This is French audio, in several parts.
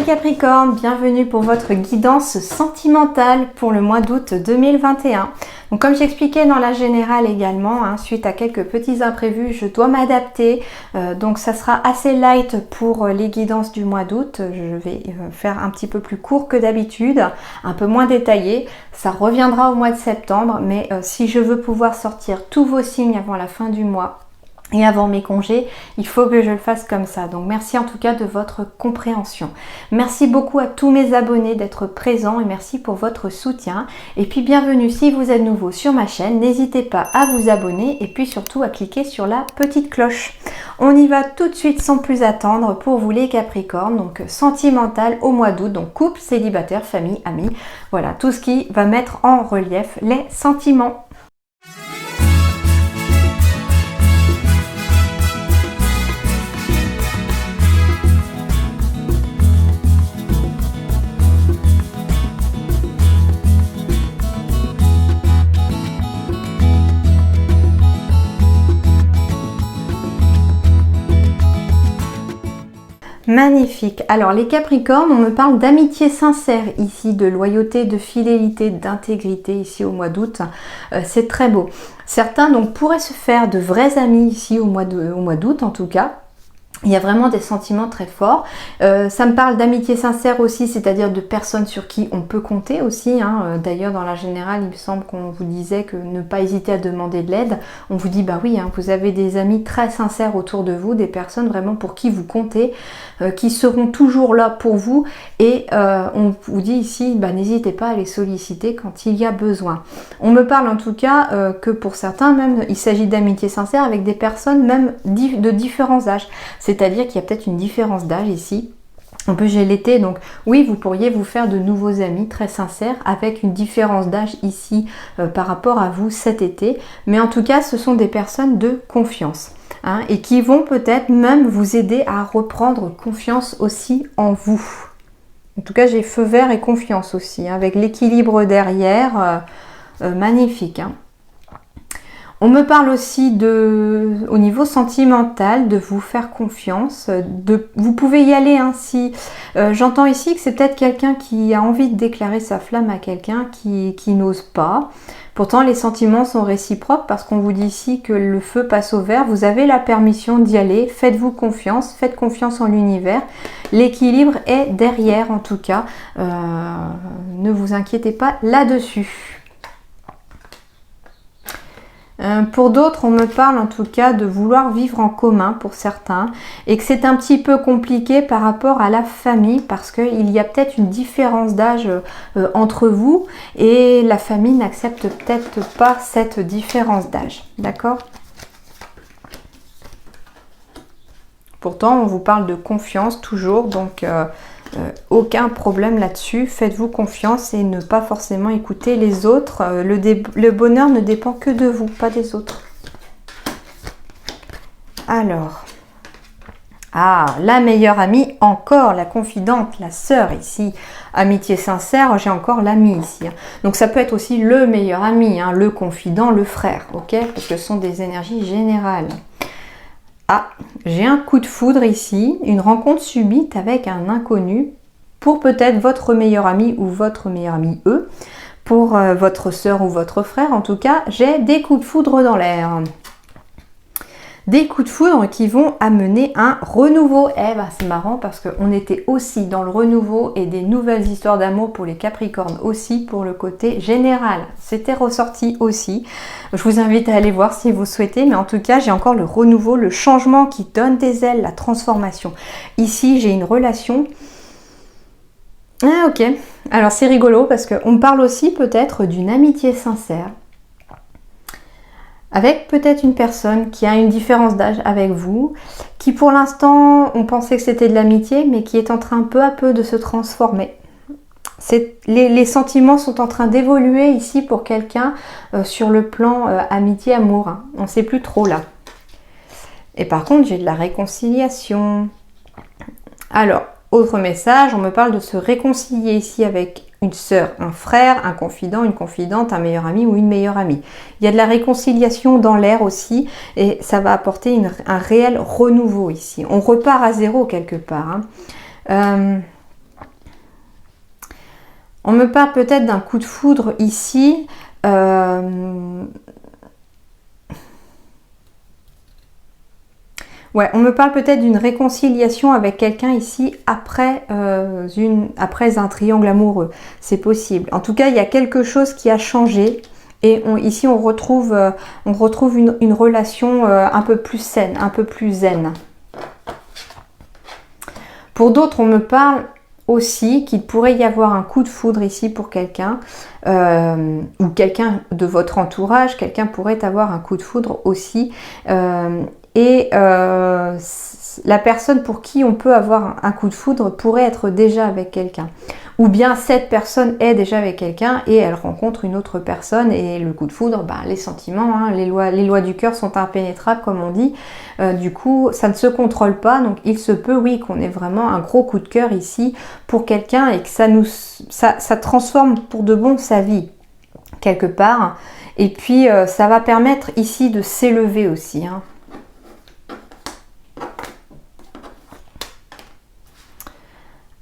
Capricorne, bienvenue pour votre guidance sentimentale pour le mois d'août 2021. Donc comme j'expliquais dans la générale également, suite à quelques petits imprévus, je dois m'adapter. Donc ça sera assez light pour les guidances du mois d'août. Je vais faire un petit peu plus court que d'habitude, un peu moins détaillé. Ça reviendra au mois de septembre, mais si je veux pouvoir sortir tous vos signes avant la fin du mois, et avant mes congés, il faut que je le fasse comme ça. Donc merci en tout cas de votre compréhension. Merci beaucoup à tous mes abonnés d'être présents et merci pour votre soutien. Et puis bienvenue si vous êtes nouveau sur ma chaîne. N'hésitez pas à vous abonner et puis surtout à cliquer sur la petite cloche. On y va tout de suite sans plus attendre pour vous les Capricornes. Donc sentimental au mois d'août. Donc couple, célibataire, famille, amis. Voilà tout ce qui va mettre en relief les sentiments. Magnifique. Alors les Capricornes, on me parle d'amitié sincère ici, de loyauté, de fidélité, d'intégrité ici au mois d'août. C'est très beau. Certains donc pourraient se faire de vrais amis ici au mois d'août en tout cas. Il y a vraiment des sentiments très forts. Ça me parle d'amitié sincère aussi, c'est-à-dire de personnes sur qui on peut compter aussi. D'ailleurs, dans la générale, il me semble qu'on vous disait que ne pas hésiter à demander de l'aide. On vous dit, bah oui, vous avez des amis très sincères autour de vous, des personnes vraiment pour qui vous comptez, qui seront toujours là pour vous. Et on vous dit ici, bah, n'hésitez pas à les solliciter quand il y a besoin. On me parle en tout cas que pour certains, même, il s'agit d'amitié sincère avec des personnes même de différents âges. C'est-à-dire qu'il y a peut-être une différence d'âge ici. Un peu j'ai l'été, donc oui, vous pourriez vous faire de nouveaux amis très sincères avec une différence d'âge ici par rapport à vous cet été. Mais en tout cas, ce sont des personnes de confiance et qui vont peut-être même vous aider à reprendre confiance aussi en vous. En tout cas, j'ai feu vert et confiance aussi, avec l'équilibre derrière, magnifique. On me parle aussi au niveau sentimental, de vous faire confiance. Vous pouvez y aller si j'entends ici que c'est peut-être quelqu'un qui a envie de déclarer sa flamme à quelqu'un qui n'ose pas. Pourtant, les sentiments sont réciproques parce qu'on vous dit ici que le feu passe au vert. Vous avez la permission d'y aller. Faites-vous confiance. Faites confiance en l'univers. L'équilibre est derrière en tout cas. Ne vous inquiétez pas là-dessus. Pour d'autres, on me parle en tout cas de vouloir vivre en commun pour certains et que c'est un petit peu compliqué par rapport à la famille parce qu'il y a peut-être une différence d'âge entre vous et la famille n'accepte peut-être pas cette différence d'âge. D'accord ? Pourtant, on vous parle de confiance toujours, donc aucun problème là-dessus. Faites-vous confiance et ne pas forcément écouter les autres. Le bonheur ne dépend que de vous, pas des autres. Alors, la meilleure amie, encore la confidente, la sœur ici. Amitié sincère, j'ai encore l'ami ici. Donc ça peut être aussi le meilleur ami, le confident, le frère, ok ? Parce que ce sont des énergies générales. J'ai un coup de foudre ici, une rencontre subite avec un inconnu pour peut-être votre meilleur ami ou votre meilleur ami pour votre sœur ou votre frère. En tout cas, j'ai des coups de foudre dans l'air. Des coups de foudre qui vont amener un renouveau. C'est marrant parce qu'on était aussi dans le renouveau et des nouvelles histoires d'amour pour les Capricornes aussi pour le côté général. C'était ressorti aussi. Je vous invite à aller voir si vous souhaitez, mais en tout cas, j'ai encore le renouveau, le changement qui donne des ailes, la transformation. Ici, j'ai une relation. Ok. Alors, c'est rigolo parce qu'on me parle aussi peut-être d'une amitié sincère. Avec peut-être une personne qui a une différence d'âge avec vous, qui pour l'instant, on pensait que c'était de l'amitié, mais qui est en train peu à peu de se transformer. Les sentiments sont en train d'évoluer ici pour quelqu'un sur le plan amitié-amour. On ne sait plus trop là. Et par contre, j'ai de la réconciliation. Alors, autre message, on me parle de se réconcilier ici avec une sœur, un frère, un confident, une confidente, un meilleur ami ou une meilleure amie. Il y a de la réconciliation dans l'air aussi et ça va apporter un réel renouveau ici. On repart à zéro quelque part. On me parle peut-être d'un coup de foudre ici. Ouais, on me parle peut-être d'une réconciliation avec quelqu'un ici après un triangle amoureux. C'est possible. En tout cas, il y a quelque chose qui a changé. Et ici, on retrouve une relation un peu plus saine, un peu plus zen. Pour d'autres, on me parle aussi qu'il pourrait y avoir un coup de foudre ici pour quelqu'un ou quelqu'un de votre entourage. Quelqu'un pourrait avoir un coup de foudre aussi. La personne pour qui on peut avoir un coup de foudre pourrait être déjà avec quelqu'un. Ou bien cette personne est déjà avec quelqu'un et elle rencontre une autre personne et le coup de foudre, les sentiments, hein, les lois du cœur sont impénétrables comme on dit. Du coup, ça ne se contrôle pas. Donc il se peut, oui, qu'on ait vraiment un gros coup de cœur ici pour quelqu'un et que ça transforme pour de bon sa vie quelque part. Et puis ça va permettre ici de s'élever aussi, hein.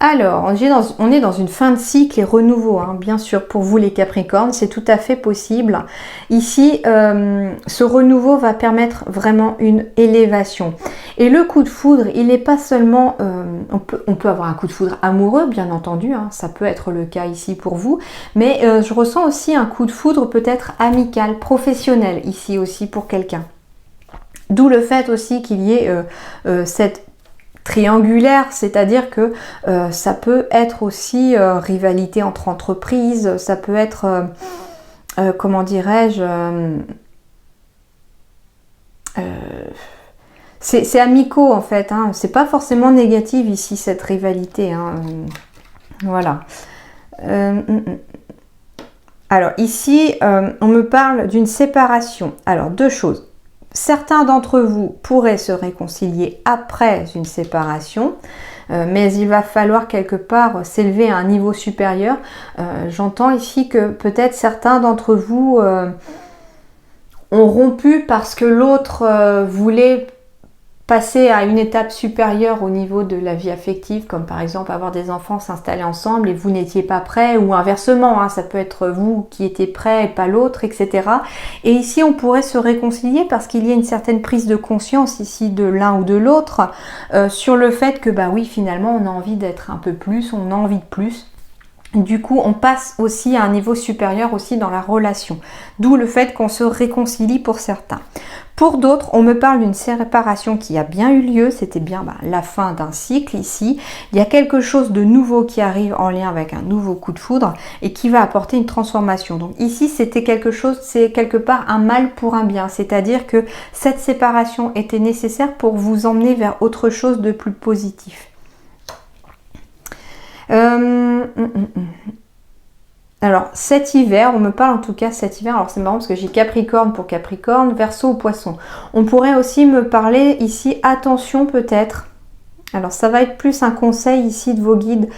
Alors, on est dans une fin de cycle et renouveau, hein, bien sûr, pour vous les Capricornes, c'est tout à fait possible. Ici, ce renouveau va permettre vraiment une élévation. Et le coup de foudre, il n'est pas seulement... on peut avoir un coup de foudre amoureux, bien entendu, hein, ça peut être le cas ici pour vous, mais je ressens aussi un coup de foudre peut-être amical, professionnel, ici aussi pour quelqu'un. D'où le fait aussi qu'il y ait cette triangulaire, c'est-à-dire que ça peut être aussi rivalité entre entreprises, ça peut être, comment dirais-je, c'est amicaux en fait, hein. C'est pas forcément négatif ici cette rivalité, hein. Voilà. Alors ici, on me parle d'une séparation. Alors deux choses. Certains d'entre vous pourraient se réconcilier après une séparation, mais il va falloir quelque part s'élever à un niveau supérieur. J'entends ici que peut-être certains d'entre vous ont rompu parce que l'autre voulait passer à une étape supérieure au niveau de la vie affective, comme par exemple avoir des enfants, s'installer ensemble et vous n'étiez pas prêt, ou inversement, hein, ça peut être vous qui étiez prêt et pas l'autre, etc. Et ici, on pourrait se réconcilier parce qu'il y a une certaine prise de conscience ici de l'un ou de l'autre sur le fait que, bah oui, finalement, on a envie d'être un peu plus, on a envie de plus. Du coup, on passe aussi à un niveau supérieur aussi dans la relation. D'où le fait qu'on se réconcilie pour certains. Pour d'autres, on me parle d'une séparation qui a bien eu lieu. C'était bien la fin d'un cycle ici. Il y a quelque chose de nouveau qui arrive en lien avec un nouveau coup de foudre et qui va apporter une transformation. Donc ici, c'était quelque chose, c'est quelque part un mal pour un bien. C'est-à-dire que cette séparation était nécessaire pour vous emmener vers autre chose de plus positif. Alors cet hiver, on me parle en tout cas cet hiver, alors c'est marrant parce que j'ai Capricorne pour Capricorne, Verseau ou Poisson. On pourrait aussi me parler ici, attention peut-être, alors ça va être plus un conseil ici de vos guides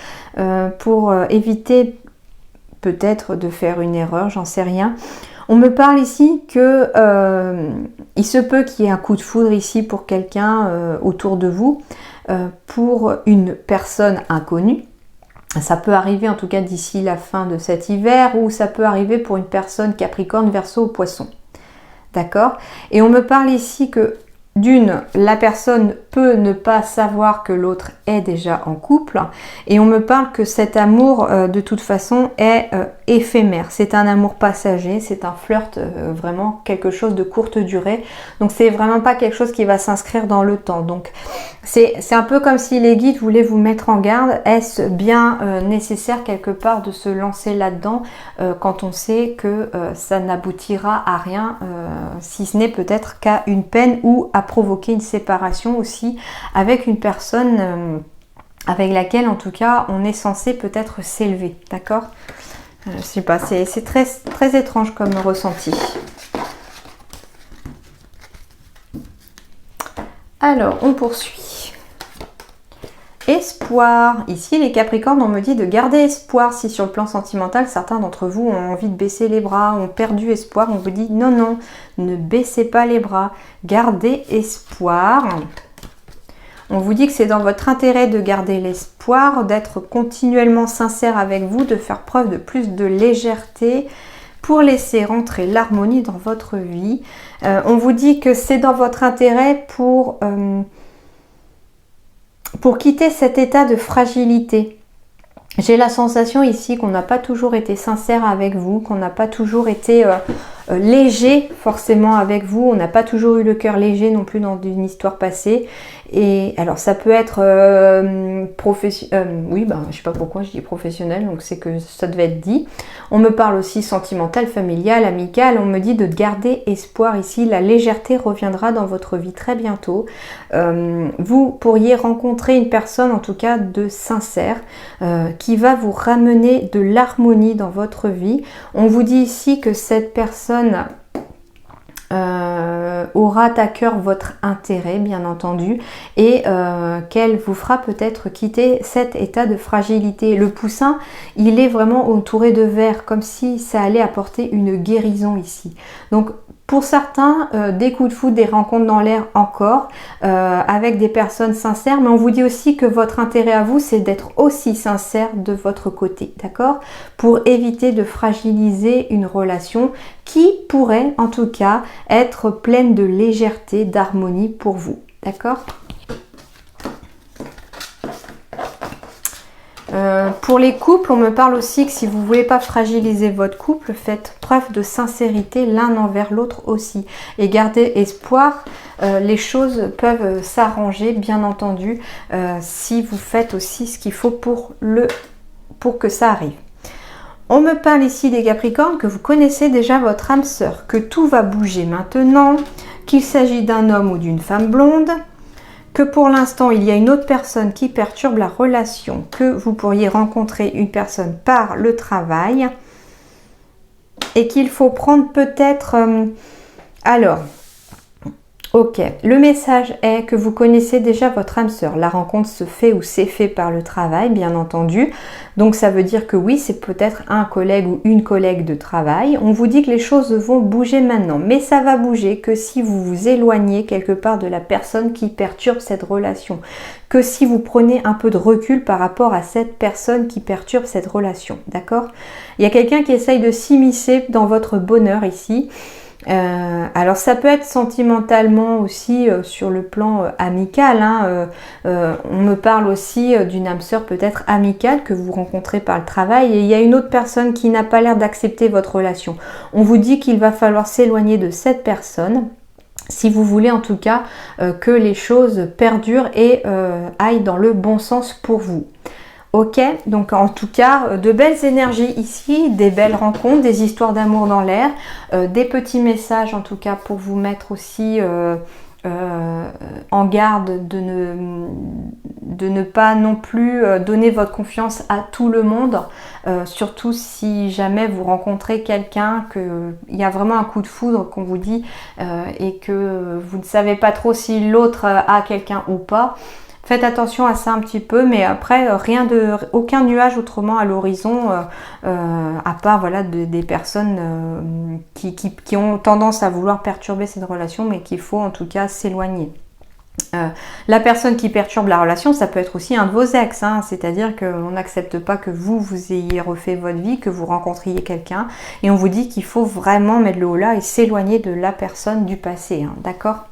pour éviter peut-être de faire une erreur, j'en sais rien. On me parle ici que il se peut qu'il y ait un coup de foudre ici pour quelqu'un autour de vous, pour une personne inconnue. Ça peut arriver en tout cas d'ici la fin de cet hiver ou ça peut arriver pour une personne Capricorne, Verseau ou Poisson. D'accord? Et on me parle ici que d'une, la personne peut ne pas savoir que l'autre est déjà en couple et on me parle que cet amour de toute façon est éphémère. C'est un amour passager, c'est un flirt vraiment quelque chose de courte durée. Donc c'est vraiment pas quelque chose qui va s'inscrire dans le temps. Donc c'est un peu comme si les guides voulaient vous mettre en garde. Est-ce bien nécessaire quelque part de se lancer là-dedans quand on sait que ça n'aboutira à rien, si ce n'est peut-être qu'à une peine ou à provoquer une séparation aussi avec une personne avec laquelle en tout cas on est censé peut-être s'élever, d'accord? Je sais pas, c'est très, très étrange comme ressenti. Alors, on poursuit. Espoir. Ici, les Capricornes, on me dit de garder espoir. Si sur le plan sentimental, certains d'entre vous ont envie de baisser les bras, ont perdu espoir, on vous dit non, non, ne baissez pas les bras. Gardez espoir. On vous dit que c'est dans votre intérêt de garder l'espoir, d'être continuellement sincère avec vous, de faire preuve de plus de légèreté pour laisser rentrer l'harmonie dans votre vie. On vous dit que c'est dans votre intérêt pour quitter cet état de fragilité. J'ai la sensation ici qu'on n'a pas toujours été sincère avec vous, qu'on n'a pas toujours été léger forcément avec vous, on n'a pas toujours eu le cœur léger non plus dans une histoire passée. Et alors ça peut être oui, je sais pas pourquoi je dis professionnel, donc c'est que ça devait être dit. On me parle aussi sentimental, familial, amical, on me dit de garder espoir ici, la légèreté reviendra dans votre vie très bientôt. Vous pourriez rencontrer une personne en tout cas de sincère qui va vous ramener de l'harmonie dans votre vie. On vous dit ici que cette personne aura à cœur votre intérêt bien entendu et qu'elle vous fera peut-être quitter cet état de fragilité. Le poussin, il est vraiment entouré de verre comme si ça allait apporter une guérison ici. Donc pour certains, des coups de foudre, des rencontres dans l'air encore, avec des personnes sincères, mais on vous dit aussi que votre intérêt à vous, c'est d'être aussi sincère de votre côté, d'accord? Pour éviter de fragiliser une relation qui pourrait, en tout cas, être pleine de légèreté, d'harmonie pour vous, d'accord? Pour les couples, on me parle aussi que si vous ne voulez pas fragiliser votre couple, faites preuve de sincérité l'un envers l'autre aussi. Et gardez espoir, les choses peuvent s'arranger, bien entendu, si vous faites aussi ce qu'il faut pour que ça arrive. On me parle ici des Capricornes, que vous connaissez déjà votre âme sœur, que tout va bouger maintenant, qu'il s'agit d'un homme ou d'une femme blonde, que pour l'instant, il y a une autre personne qui perturbe la relation, que vous pourriez rencontrer une personne par le travail et qu'il faut prendre peut-être... ok, le message est que vous connaissez déjà votre âme sœur. La rencontre se fait ou s'est fait par le travail, bien entendu. Donc ça veut dire que oui, c'est peut-être un collègue ou une collègue de travail. On vous dit que les choses vont bouger maintenant. Mais ça va bouger que si vous vous éloignez quelque part de la personne qui perturbe cette relation. Que si vous prenez un peu de recul par rapport à cette personne qui perturbe cette relation. D'accord? Il y a quelqu'un qui essaye de s'immiscer dans votre bonheur ici. Alors ça peut être sentimentalement aussi sur le plan amical, hein, on me parle aussi d'une âme sœur peut-être amicale que vous rencontrez par le travail et il y a une autre personne qui n'a pas l'air d'accepter votre relation. On vous dit qu'il va falloir s'éloigner de cette personne si vous voulez en tout cas que les choses perdurent et aillent dans le bon sens pour vous. Ok, donc en tout cas, de belles énergies ici, des belles rencontres, des histoires d'amour dans l'air, des petits messages en tout cas pour vous mettre aussi en garde de ne pas non plus donner votre confiance à tout le monde, surtout si jamais vous rencontrez quelqu'un, qu'il y a vraiment un coup de foudre qu'on vous dit et que vous ne savez pas trop si l'autre a quelqu'un ou pas. Faites attention à ça un petit peu, mais après, aucun nuage autrement à l'horizon, à part voilà, des personnes qui ont tendance à vouloir perturber cette relation, mais qu'il faut en tout cas s'éloigner. La personne qui perturbe la relation, ça peut être aussi un de vos ex, hein, c'est-à-dire qu'on n'accepte pas que vous ayez refait votre vie, que vous rencontriez quelqu'un, et on vous dit qu'il faut vraiment mettre le haut là et s'éloigner de la personne du passé, hein, d'accord ?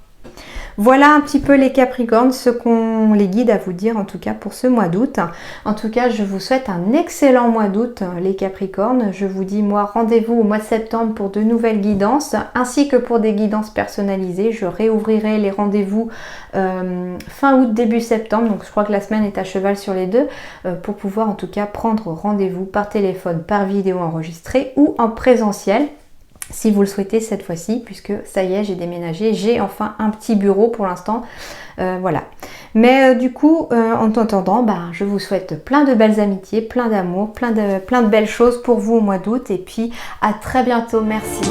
Voilà un petit peu les Capricornes, ce qu'on les guide à vous dire en tout cas pour ce mois d'août. En tout cas, je vous souhaite un excellent mois d'août les Capricornes. Je vous dis moi rendez-vous au mois de septembre pour de nouvelles guidances ainsi que pour des guidances personnalisées. Je réouvrirai les rendez-vous fin août, début septembre. Donc je crois que la semaine est à cheval sur les deux pour pouvoir en tout cas prendre rendez-vous par téléphone, par vidéo enregistrée ou en présentiel. Si vous le souhaitez cette fois-ci, puisque ça y est, j'ai déménagé, j'ai enfin un petit bureau pour l'instant, voilà. Mais du coup, en attendant, je vous souhaite plein de belles amitiés, plein d'amour, plein de belles choses pour vous au mois d'août, et puis à très bientôt, merci.